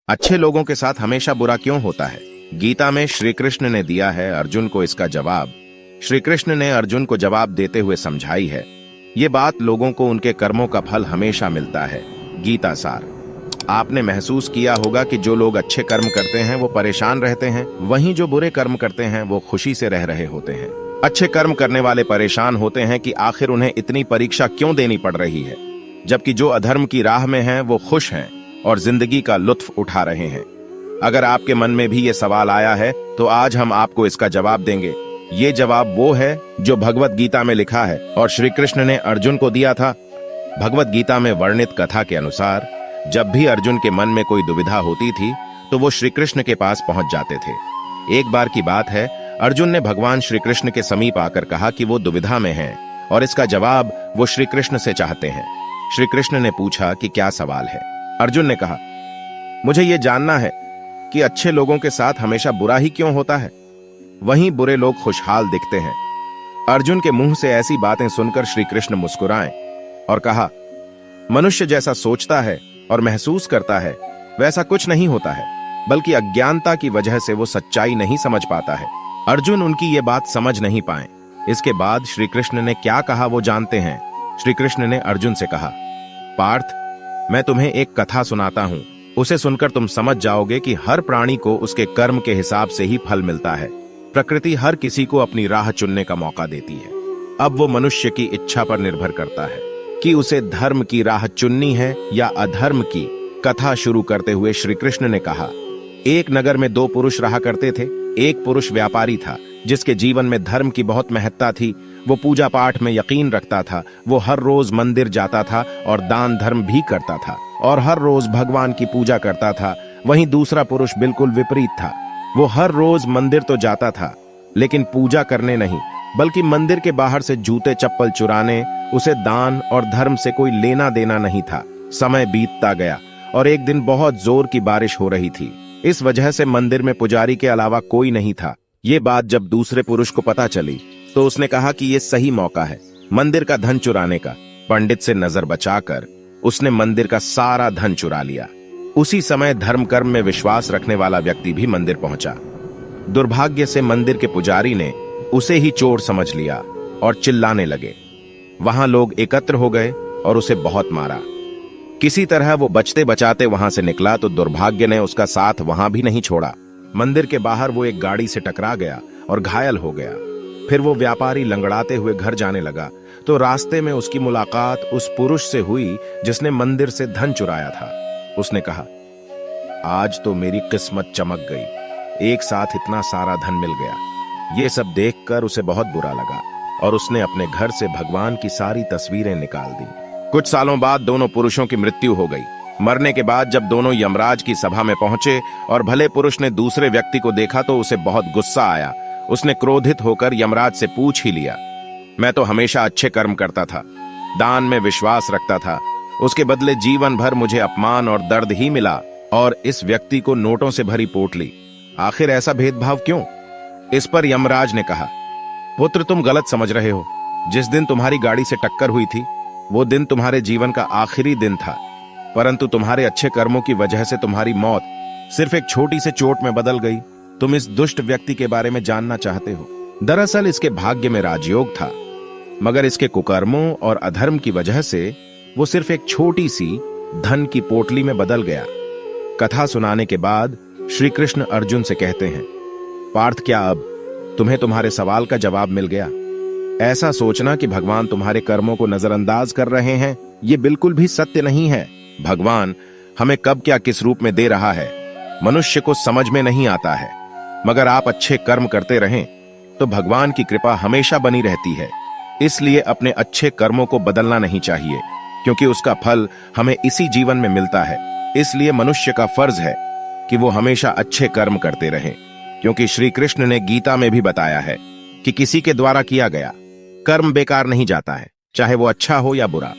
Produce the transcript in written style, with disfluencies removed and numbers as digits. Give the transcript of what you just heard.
अच्छे लोगों के साथ हमेशा बुरा क्यों होता है? गीता में श्री कृष्ण ने दिया है अर्जुन को इसका जवाब। श्री कृष्ण ने अर्जुन को जवाब देते हुए समझाई है, ये बात लोगों को उनके कर्मों का फल हमेशा मिलता है। गीता सार। आपने महसूस किया होगा कि जो लोग अच्छे कर्म करते हैं वो परेशान रहते हैं, वहीं जो बुरे कर्म करते हैं वो खुशी से रह रहे होते हैं। अच्छे कर्म करने वाले परेशान होते हैं कि आखिर उन्हें इतनी परीक्षा क्यों देनी पड़ रही है, जबकि जो अधर्म की राह में हैं वो खुश हैं और जिंदगी का लुत्फ उठा रहे हैं। अगर आपके मन में भी ये सवाल आया है तो आज हम आपको इसका जवाब देंगे। ये जवाब वो है जो भगवत गीता में लिखा है और श्री कृष्ण ने अर्जुन को दिया था। भगवत गीता में वर्णित कथा के अनुसार जब भी अर्जुन के मन में कोई दुविधा होती थी तो वो श्री कृष्ण के पास पहुंच जाते थे। एक बार की बात है, अर्जुन ने भगवान श्री कृष्ण के समीप आकर कहा कि वो दुविधा में हैं और इसका जवाब वो श्री कृष्ण से चाहते हैं। श्री कृष्ण ने पूछा कि क्या सवाल है? अर्जुन ने कहा, मुझे ये जानना है कि अच्छे लोगों के साथ हमेशा बुरा ही क्यों होता है, वहीं बुरे लोग खुशहाल दिखते हैं। अर्जुन के मुंह से ऐसी बातें सुनकर श्री कृष्ण मुस्कुराए और कहा, मनुष्य जैसा सोचता है और महसूस करता है वैसा कुछ नहीं होता है, बल्कि अज्ञानता की वजह से वो सच्चाई नहीं समझ पाता है। अर्जुन उनकी ये बात समझ नहीं पाए। इसके बाद श्री कृष्ण ने क्या कहा वो जानते हैं। श्री कृष्ण ने अर्जुन से कहा, पार्थ, मैं तुम्हें एक कथा सुनाता हूं, उसे सुनकर तुम समझ जाओगे कि हर प्राणी को उसके कर्म के हिसाब से ही फल मिलता है। प्रकृति हर किसी को अपनी राह चुनने का मौका देती है। अब वो मनुष्य की इच्छा पर निर्भर करता है कि उसे धर्म की राह चुननी है या अधर्म की। कथा शुरू करते हुए श्री कृष्ण ने कहा, एक नगर में दो पुरुष रहा करते थे। एक पुरुष व्यापारी था जिसके जीवन में धर्म की बहुत महत्ता थी। वो पूजा पाठ में यकीन रखता था। वो हर रोज मंदिर जाता था और दान धर्म भी करता था और हर रोज भगवान की पूजा करता था। वहीं दूसरा पुरुष बिल्कुल विपरीत था। वो हर रोज मंदिर तो जाता था लेकिन पूजा करने नहीं, बल्कि मंदिर के बाहर से जूते चप्पल चुराने। उसे दान और धर्म से कोई लेना देना नहीं था। समय बीतता गया और एक दिन बहुत जोर की बारिश हो रही थी। इस वजह से मंदिर में पुजारी के अलावा कोई नहीं था। ये बात जब दूसरे पुरुष को पता चली तो उसने कहा कि ये सही मौका है मंदिर का धन चुराने का। पंडित से नजर बचाकर उसने मंदिर का सारा धन चुरा लिया। उसी समय धर्म कर्म में विश्वास रखने वाला व्यक्ति भी मंदिर पहुंचा। दुर्भाग्य से मंदिर के पुजारी ने उसे ही चोर समझ लिया और चिल्लाने लगे। वहां लोग एकत्र हो गए और उसे बहुत मारा। किसी तरह वो बचते बचाते वहां से निकला तो दुर्भाग्य ने उसका साथ वहां भी नहीं छोड़ा। मंदिर के बाहर वो एक गाड़ी से टकरा गया और घायल हो गया। फिर वो व्यापारी लंगड़ाते हुए घर जाने लगा तो रास्ते में उसकी मुलाकात उस पुरुष से हुई जिसने मंदिर से धन चुराया था। उसने कहा, आज तो मेरी किस्मत चमक गई, एक साथ इतना सारा धन मिल गया। ये सब देखकर उसे बहुत बुरा लगा और उसने अपने घर से भगवान की सारी तस्वीरें निकाल दी। कुछ सालों बाद दोनों पुरुषों की मृत्यु हो गई। मरने के बाद जब दोनों यमराज की सभा में पहुंचे और भले पुरुष ने दूसरे व्यक्ति को देखा तो उसे बहुत गुस्सा आया। उसने क्रोधित होकर यमराज से पूछ ही लिया, मैं तो हमेशा अच्छे कर्म करता था, दान में विश्वास रखता था, उसके बदले जीवन भर मुझे अपमान और दर्द ही मिला और इस व्यक्ति को नोटों से भरी पोटली। आखिर ऐसा भेदभाव क्यों? इस पर यमराज ने कहा, पुत्र, तुम गलत समझ रहे हो। जिस दिन तुम्हारी गाड़ी से टक्कर हुई थी वो दिन तुम्हारे जीवन का आखिरी दिन था, परंतु तुम्हारे अच्छे कर्मों की वजह से तुम्हारी मौत सिर्फ एक छोटी सी चोट में बदल गई। तुम इस दुष्ट व्यक्ति के बारे में जानना चाहते हो। दरअसल इसके भाग्य में राजयोग था, मगर इसके कुकर्मों और अधर्म की वजह से वो सिर्फ एक छोटी सी धन की पोटली में बदल गया। कथा सुनाने के बाद श्री कृष्ण अर्जुन से कहते हैं, पार्थ, क्या अब तुम्हें तुम्हारे सवाल का जवाब मिल गया? ऐसा सोचना कि भगवान तुम्हारे कर्मों को नजरअंदाज कर रहे हैं, ये बिल्कुल भी सत्य नहीं है। भगवान हमें कब क्या किस रूप में दे रहा है मनुष्य को समझ में नहीं आता है, मगर आप अच्छे कर्म करते रहें तो भगवान की कृपा हमेशा बनी रहती है। इसलिए अपने अच्छे कर्मों को बदलना नहीं चाहिए, क्योंकि उसका फल हमें इसी जीवन में मिलता है। इसलिए मनुष्य का फर्ज है कि वो हमेशा अच्छे कर्म करते रहें, क्योंकि श्री कृष्ण ने गीता में भी बताया है कि किसी के द्वारा किया गया कर्म बेकार नहीं जाता है, चाहे वो अच्छा हो या बुरा।